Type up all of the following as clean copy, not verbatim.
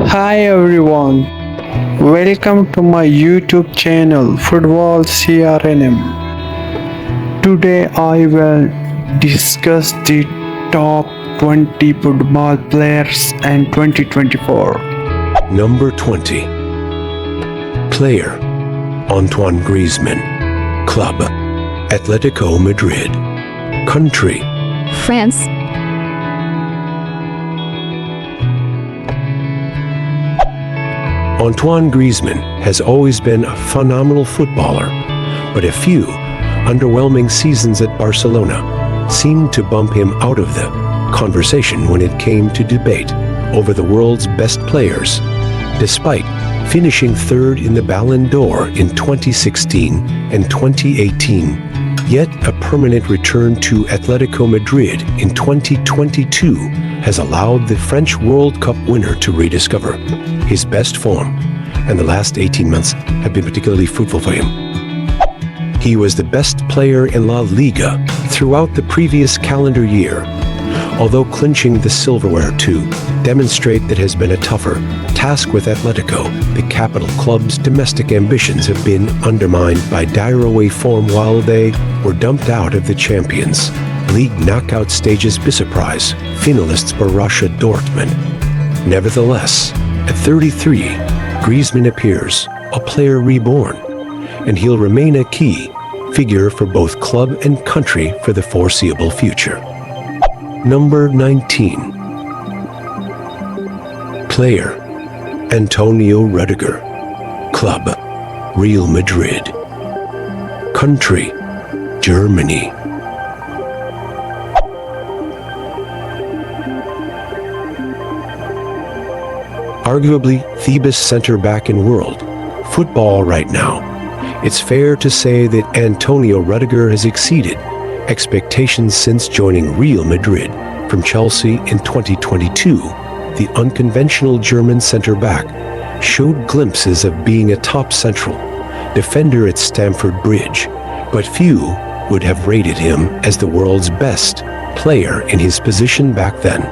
Hi everyone, welcome to my YouTube channel Football CRNM. Today I will discuss the top 20 football players in 2024. Number 20. Player Antoine Griezmann. Club Atletico Madrid. Country France. Antoine Griezmann has always been a phenomenal footballer, but a few underwhelming seasons at Barcelona seemed to bump him out of the conversation when it came to debate over the world's best players, despite finishing third in the Ballon d'Or in 2016 and 2018. Yet a permanent return to Atletico Madrid in 2022 has allowed the French World Cup winner to rediscover his best form, and the last 18 months have been particularly fruitful for him. He was the best player in La Liga throughout the previous calendar year, although clinching the silverware to demonstrate that has been a tougher task with Atletico. The capital club's domestic ambitions have been undermined by dire away form while they were dumped out of the Champions League knockout stages Prize finalists Borussia Dortmund. Nevertheless, at 33, Griezmann appears a player reborn, and he'll remain a key figure for both club and country for the foreseeable future. Number 19. Player Antonio Rudiger. Club Real Madrid. Country Germany. Arguably the best center-back in world football right now, it's fair to say that Antonio Rudiger has exceeded expectations since joining Real Madrid from Chelsea in 2022. The unconventional German center-back showed glimpses of being a top central defender at Stamford Bridge, but few would have rated him as the world's best player in his position back then.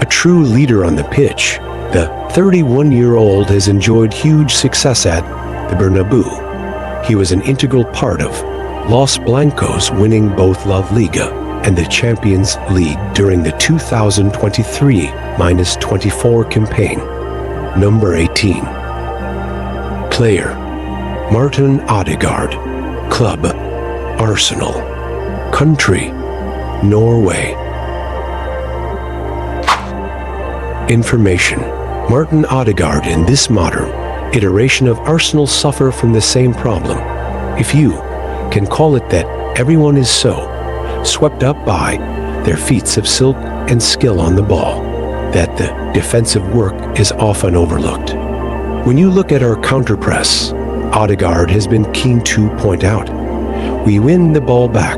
A true leader on the pitch, the 31-year-old has enjoyed huge success at the Bernabeu. He was an integral part of Los Blancos winning both La Liga and the Champions League during the 2023-24 campaign. Number 18. Player Martin Odegaard. Club Arsenal. Country Norway. Information. Martin Odegaard and this modern iteration of Arsenal suffer from the same problem, if you can call it that. Everyone is so swept up by their feats of silk and skill on the ball that the defensive work is often overlooked. When you look at our counter-press, Odegaard has been keen to point out, we win the ball back.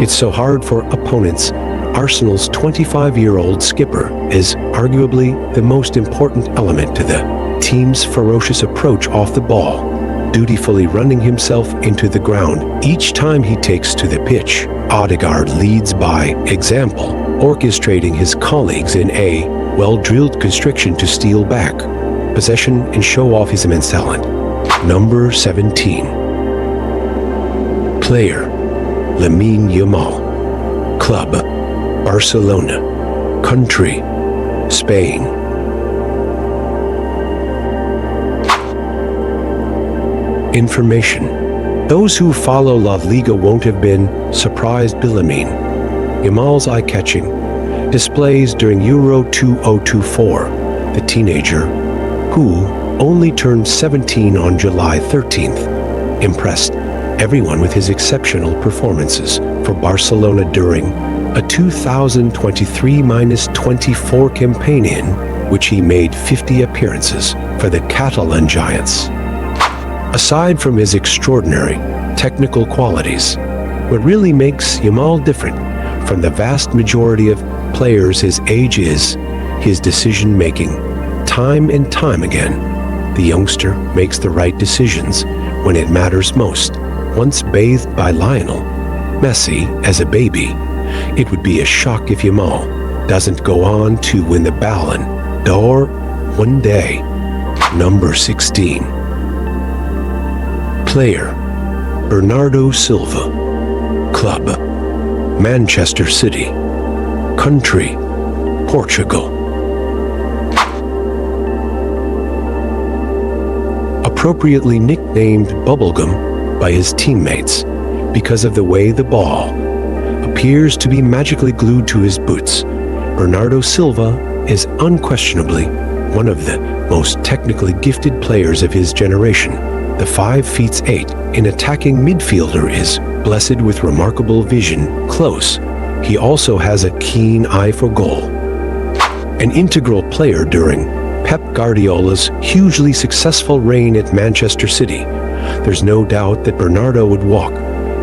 It's so hard for opponents. Arsenal's 25-year-old skipper is arguably the most important element to the team's ferocious approach off the ball, dutifully running himself into the ground each time he takes to the pitch. Odegaard leads by example, orchestrating his colleagues in a well-drilled constriction to steal back possession and show off his immense talent. Number 17. Player Lamine Yamal. Club Barcelona. Country Spain. Information. Those who follow La Liga won't have been surprised by Lamine Yamal's eye-catching displays during Euro 2024. The teenager, who only turned 17 on July 13th, impressed everyone with his exceptional performances for Barcelona during a 2023-24 campaign in which he made 50 appearances for the Catalan Giants. Aside from his extraordinary technical qualities, what really makes Yamal different from the vast majority of players his age is his decision-making. Time and time again, the youngster makes the right decisions when it matters most. Once bathed by Lionel Messi as a baby, it would be a shock if Yamal doesn't go on to win the Ballon d'Or one day. Number 16. Player: Bernardo Silva. Club: Manchester City. Country: Portugal. Appropriately nicknamed Bubblegum by his teammates because of the way the ball appears to be magically glued to his boots, Bernardo Silva is unquestionably one of the most technically gifted players of his generation. The 5'8" in attacking midfielder is blessed with remarkable vision close. He also has a keen eye for goal. An integral player during Pep Guardiola's hugely successful reign at Manchester City, there's no doubt that Bernardo would walk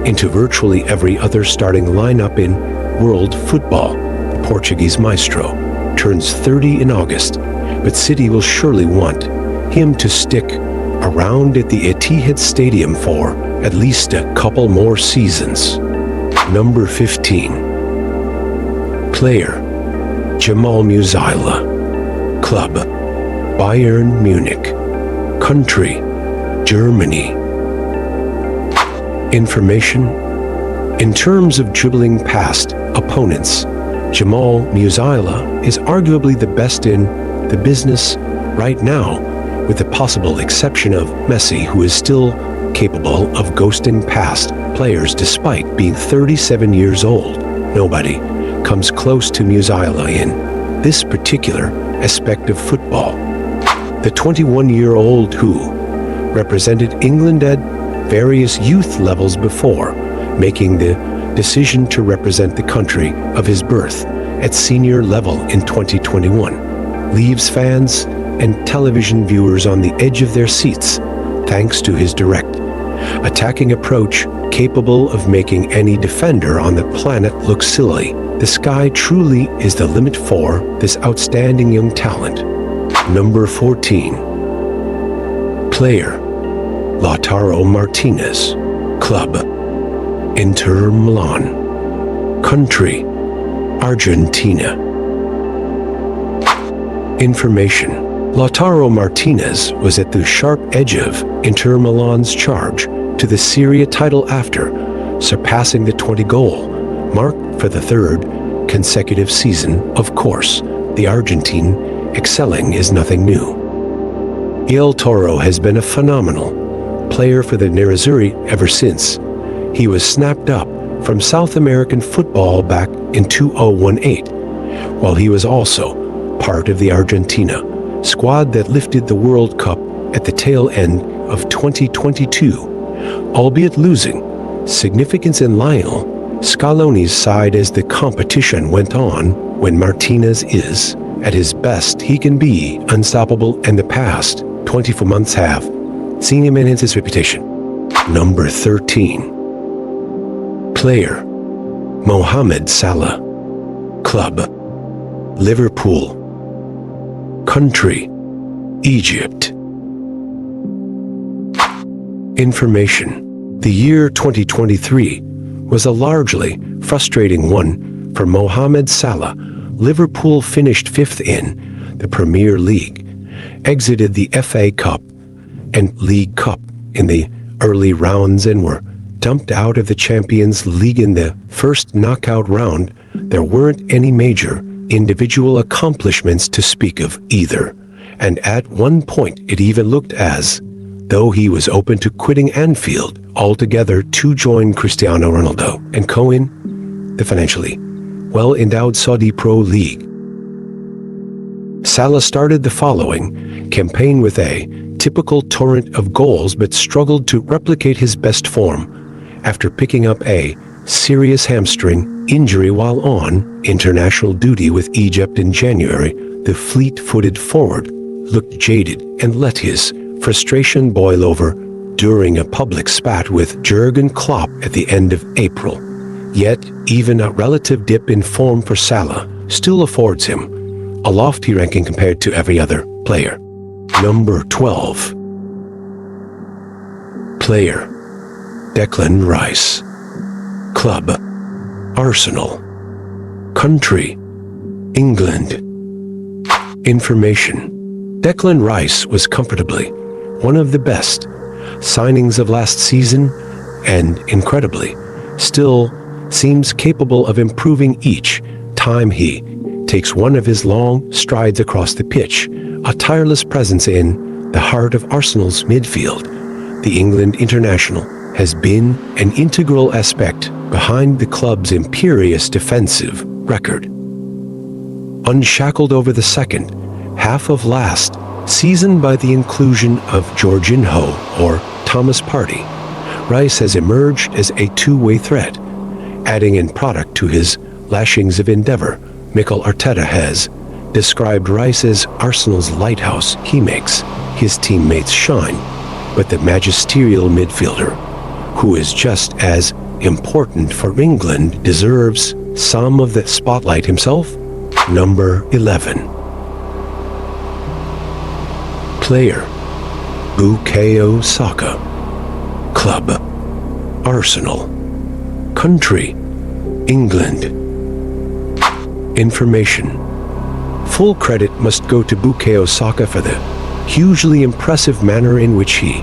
into virtually every other starting lineup in world football. The Portuguese maestro turns 30 in August, but City will surely want him to stick around at the Etihad Stadium for at least a couple more seasons. Number 15. Player: Jamal Musiala. Club: Bayern Munich. Country: Germany. Information: in terms of dribbling past opponents, Jamal Musiala is arguably the best in the business right now, with the possible exception of Messi, who is still capable of ghosting past players despite being 37 years old. Nobody comes close to Musiala in this particular aspect of football. The 21-year-old, who represented England at various youth levels before making the decision to represent the country of his birth at senior level in 2021, leaves fans and television viewers on the edge of their seats thanks to his direct attacking approach, capable of making any defender on the planet look silly. The sky truly is the limit for this outstanding young talent. Number 14. Player: Lautaro Martinez. Club: Inter Milan. Country: Argentina. Information: Lautaro Martinez was at the sharp edge of Inter Milan's charge to the Serie A title after surpassing the 20-goal mark for the third consecutive season. Of course, the Argentine excelling is nothing new. El Toro has been a phenomenal player for the Nerazzurri ever since he was snapped up from South American football back in 2018, while he was also part of the Argentina squad that lifted the World Cup at the tail end of 2022, albeit losing significance in Lionel Scaloni's side as the competition went on. When Martinez is at his best, he can be unstoppable, and the past 24 months have seen him enhance his reputation. Number 13. Player: Mohamed Salah. Club: Liverpool. Country: Egypt. Information: the year 2023 was a largely frustrating one for Mohamed Salah. Liverpool finished 5th in the Premier League, exited the FA Cup and League Cup in the early rounds, and were dumped out of the Champions League in the first knockout round. There weren't any major individual accomplishments to speak of either, and at one point it even looked as though he was open to quitting Anfield altogether to join Cristiano Ronaldo and co-in the financially well-endowed Saudi Pro League. Salah started the following campaign with a typical torrent of goals, but struggled to replicate his best form after picking up a serious hamstring injury while on international duty with Egypt in January. The fleet-footed forward looked jaded and let his frustration boil over during a public spat with Jurgen Klopp at the end of April. Yet, even a relative dip in form for Salah still affords him a lofty ranking compared to every other player. Number 12. Player: Declan Rice. Club: Arsenal. Country: England. Information: Declan Rice was comfortably one of the best signings of last season and, incredibly, still seems capable of improving each time he takes one of his long strides across the pitch, a tireless presence in the heart of Arsenal's midfield. The England international has been an integral aspect behind the club's imperious defensive record. Unshackled over the second half of last season by the inclusion of Jorginho or Thomas Partey, Rice has emerged as a two-way threat, adding in product to his lashings of endeavor. Mikel Arteta has described Rice as Arsenal's lighthouse. He makes his teammates shine, but the magisterial midfielder, who is just as important for England, deserves some of the spotlight himself. Number 11. Player: Bukayo Saka. Club: Arsenal. Country: England. Information: full credit must go to Bukayo Saka for the hugely impressive manner in which he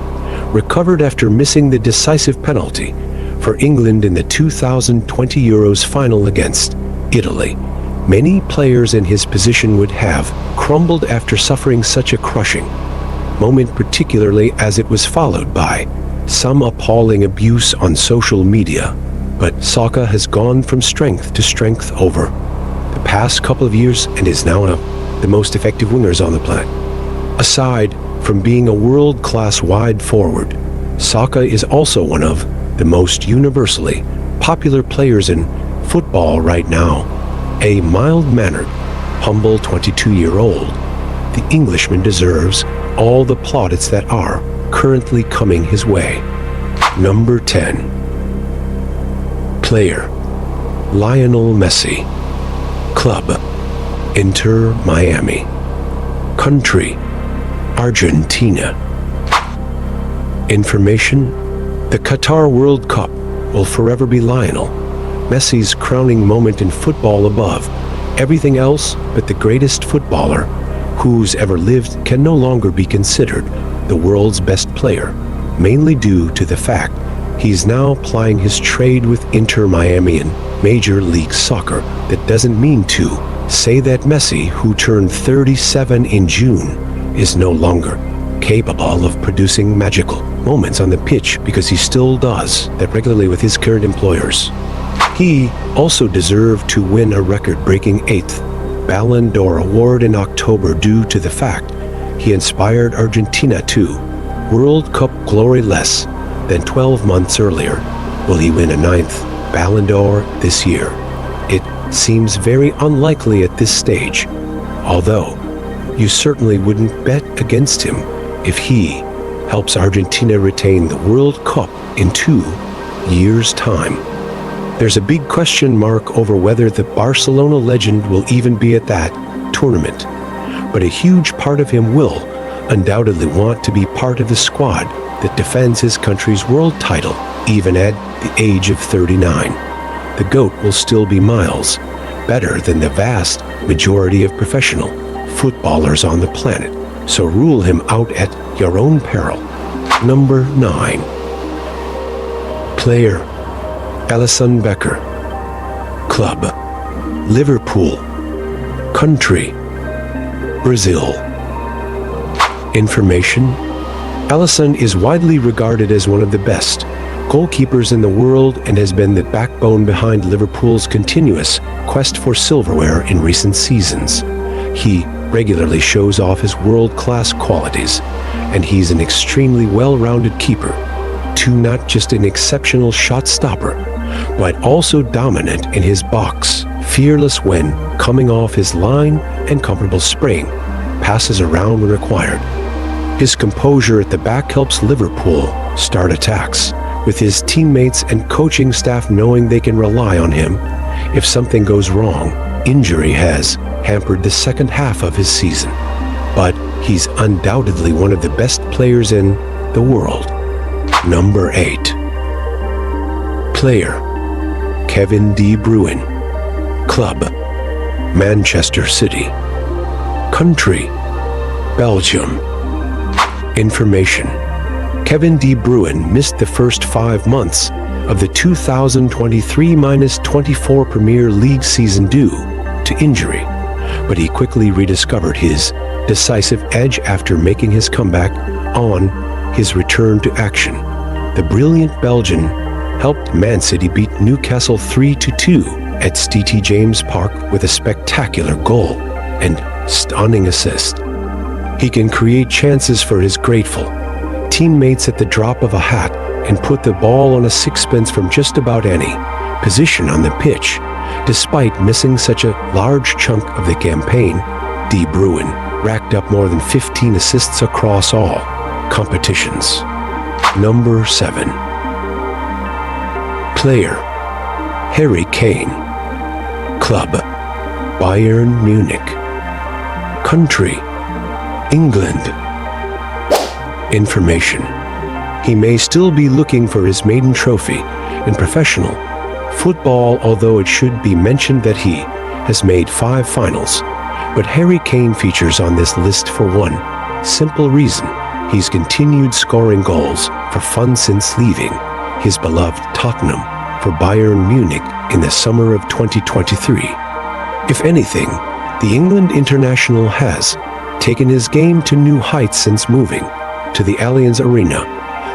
recovered after missing the decisive penalty for England in the 2020 Euros final against Italy. Many players in his position would have crumbled after suffering such a crushing moment, particularly as it was followed by some appalling abuse on social media. But Saka has gone from strength to strength over the past couple of years and is now one of the most effective wingers on the planet. Aside from being a world-class wide forward, Saka is also one of the most universally popular players in football right now. A mild-mannered, humble 22-year-old, the Englishman deserves all the plaudits that are currently coming his way. Number 10. Player: Lionel Messi. Club: Inter Miami. Country: Argentina. Information: the Qatar World Cup will forever be Lionel Messi's crowning moment in football. Above everything else but the greatest footballer who's ever lived, can no longer be considered the world's best player, mainly due to the fact he's now plying his trade with Inter Miami in Major League Soccer. That doesn't mean to say that Messi, who turned 37 in June, is no longer capable of producing magical moments on the pitch, because he still does that regularly with his current employers. He also deserved to win a record-breaking 8th Ballon d'Or award in October due to the fact he inspired Argentina to World Cup glory less than 12 months earlier. Will he win a 9th Ballon d'Or this year? It seems very unlikely at this stage, although you certainly wouldn't bet against him if he helps Argentina retain the World Cup in 2 years' time. There's a big question mark over whether the Barcelona legend will even be at that tournament, but a huge part of him will undoubtedly want to be part of the squad that defends his country's world title, even at the age of 39. The GOAT will still be miles better than the vast majority of professional footballers on the planet, so rule him out at your own peril. Number 9. Player: Alisson Becker. Club: Liverpool. Country: Brazil. Information: Alisson is widely regarded as one of the best goalkeepers in the world and has been the backbone behind Liverpool's continuous quest for silverware in recent seasons. He regularly shows off his world-class qualities, and he's an extremely well-rounded keeper, too, not just an exceptional shot stopper, but also dominant in his box, fearless when coming off his line, and comfortable spraying passes around when required. His composure at the back helps Liverpool start attacks, with his teammates and coaching staff knowing they can rely on him if something goes wrong. Injury has hampered the second half of his season, but he's undoubtedly one of the best players in the world. Number 8. Player: Kevin De Bruyne. Club: Manchester City. Country: Belgium. Information. Kevin De Bruyne missed the first 5 months of the 2023-24 Premier League season due to injury, but he quickly rediscovered his decisive edge after making his comeback on his return to action. The brilliant Belgian helped Man City beat Newcastle 3-2 at St James Park with a spectacular goal and stunning assist. He can create chances for his grateful teammates at the drop of a hat and put the ball on a sixpence from just about any position on the pitch. Despite missing such a large chunk of the campaign, De Bruyne racked up more than 15 assists across all competitions. Number 7. Player: Harry Kane. Club: Bayern Munich. Country: England. Information. He may still be looking for his maiden trophy in professional football, although it should be mentioned that he has made 5 finals. But Harry Kane features on this list for one simple reason: he's continued scoring goals for fun since leaving his beloved Tottenham for Bayern Munich in the summer of 2023. If anything, the England international has taken his game to new heights since moving to the Allianz Arena.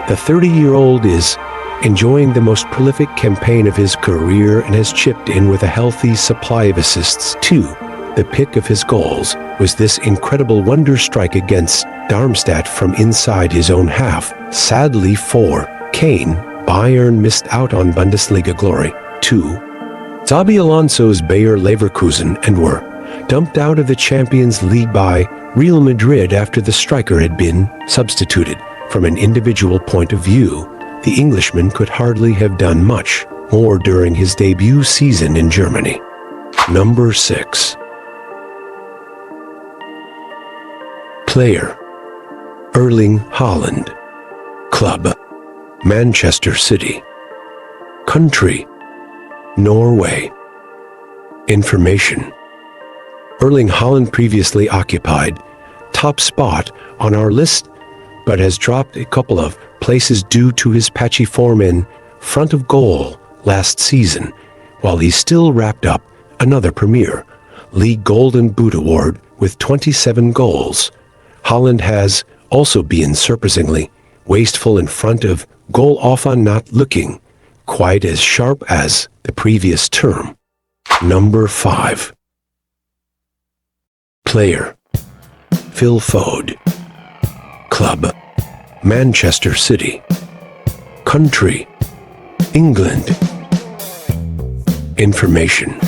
The 30-year-old is enjoying the most prolific campaign of his career and has chipped in with a healthy supply of assists too. The pick of his goals was this incredible wonder strike against Darmstadt from inside his own half. Sadly for Kane, Bayern missed out on Bundesliga glory to Xabi Alonso's Bayer Leverkusen and were dumped out of the Champions League by Real Madrid after the striker had been substituted. From an individual point of view, the Englishman could hardly have done much more during his debut season in Germany. Number 6. Player: Erling Haaland. Club: Manchester City. Country: Norway. Information. Erling Haaland previously occupied top spot on our list, but has dropped a couple of places due to his patchy form in front of goal last season, while he still wrapped up another Premier League Golden Boot award with 27 goals. Haaland has also been surprisingly wasteful in front of goal, often not looking quite as sharp as the previous term. Number 5. Player: Phil Foden. Club: Manchester City. Country: England. Information.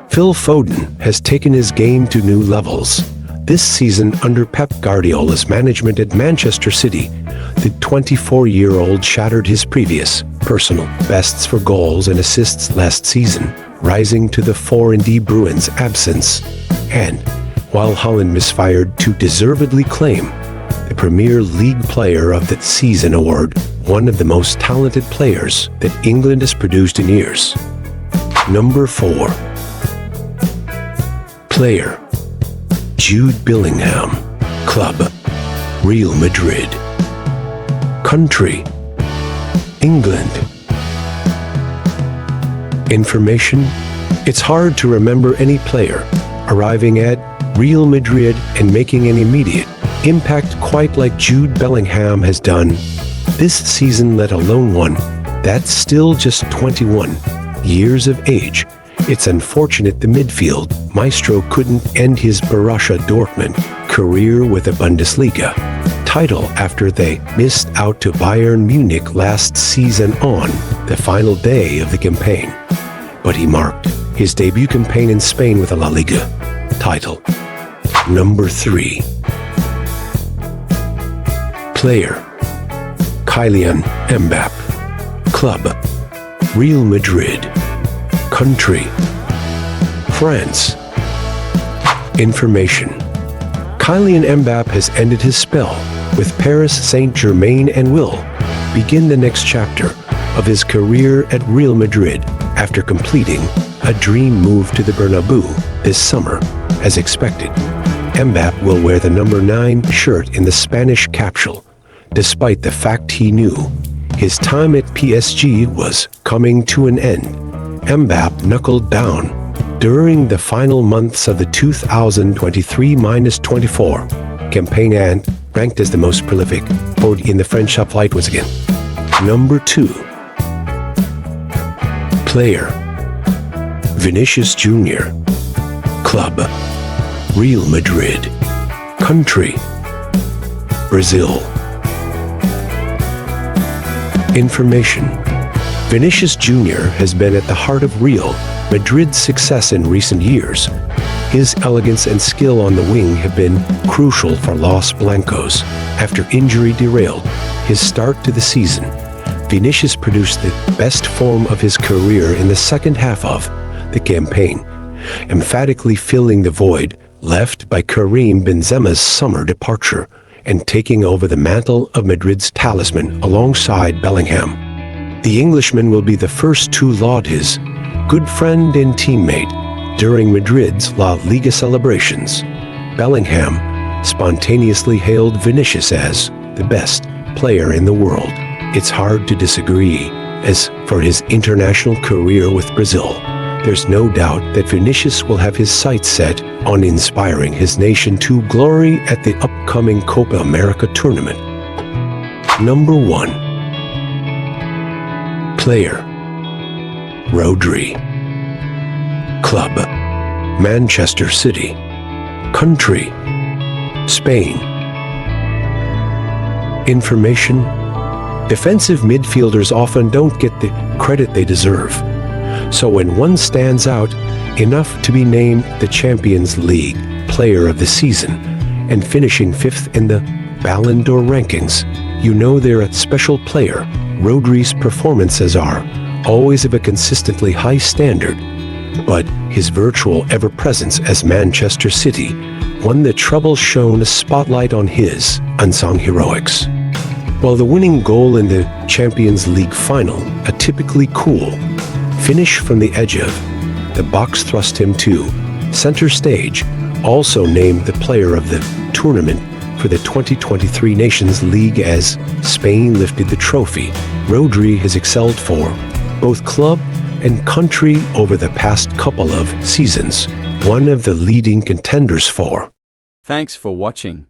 Phil Foden has taken his game to new levels this season under Pep Guardiola's management at Manchester City. The 24-year-old shattered his previous personal bests for goals and assists last season, rising to the fore in De Bruyne's absence. And while Haaland misfired to deservedly claim the Premier League Player of the Season award, one of the most talented players that England has produced in years. Number 4. Player: Jude Bellingham. Club: Real Madrid. Country: England. Information. It's hard to remember any player arriving at Real Madrid and making an immediate impact quite like Jude Bellingham has done this season, let alone one that's still just 21 years of age. It's unfortunate the midfield maestro couldn't end his Borussia Dortmund career with a Bundesliga title after they missed out to Bayern Munich last season on the final day of the campaign. But he marked his debut campaign in Spain with a La Liga title. Number 3. Player: Kylian Mbappé. Club: Real Madrid. Country: France. Information. Kylian Mbappé has ended his spell with Paris Saint-Germain and will begin the next chapter of his career at Real Madrid after completing a dream move to the Bernabeu this summer, as expected. Mbappe will wear the number 9 shirt in the Spanish capsule, despite the fact he knew his time at PSG was coming to an end. Mbappe knuckled down during the final months of the 2023-24 campaign and ranked as the most prolific forward in the French top flight once again. Number 2. Player: Vinicius Jr. Club: Real Madrid. Country: Brazil. Information: Vinicius Jr. has been at the heart of Real Madrid's success in recent years. His elegance and skill on the wing have been crucial for Los Blancos. After injury derailed his start to the season, Vinicius produced the best form of his career in the second half of the campaign, emphatically filling the void left by Karim Benzema's summer departure and taking over the mantle of Madrid's talisman alongside Bellingham. The Englishman will be the first to laud his good friend and teammate during Madrid's La Liga celebrations. Bellingham spontaneously hailed Vinicius as the best player in the world. It's hard to disagree. As for his international career with Brazil, there's no doubt that Vinicius will have his sights set on inspiring his nation to glory at the upcoming Copa America tournament. Number 1. Player: Rodri. Club: Manchester City. Country: Spain. Information: defensive midfielders often don't get the credit they deserve. So when one stands out enough to be named the Champions League Player of the Season and finishing 5th in the Ballon d'Or rankings, you know they're a special player. Rodri's performances are always of a consistently high standard, but his virtual ever-presence as Manchester City won the treble shone a spotlight on his unsung heroics. While the winning goal in the Champions League final, a typically cool finish from the edge of the box thrust him to center stage, also named the player of the tournament for the 2023 Nations League as Spain lifted the trophy. Rodri has excelled for both club and country over the past couple of seasons, one of the leading contenders for. Thanks for watching.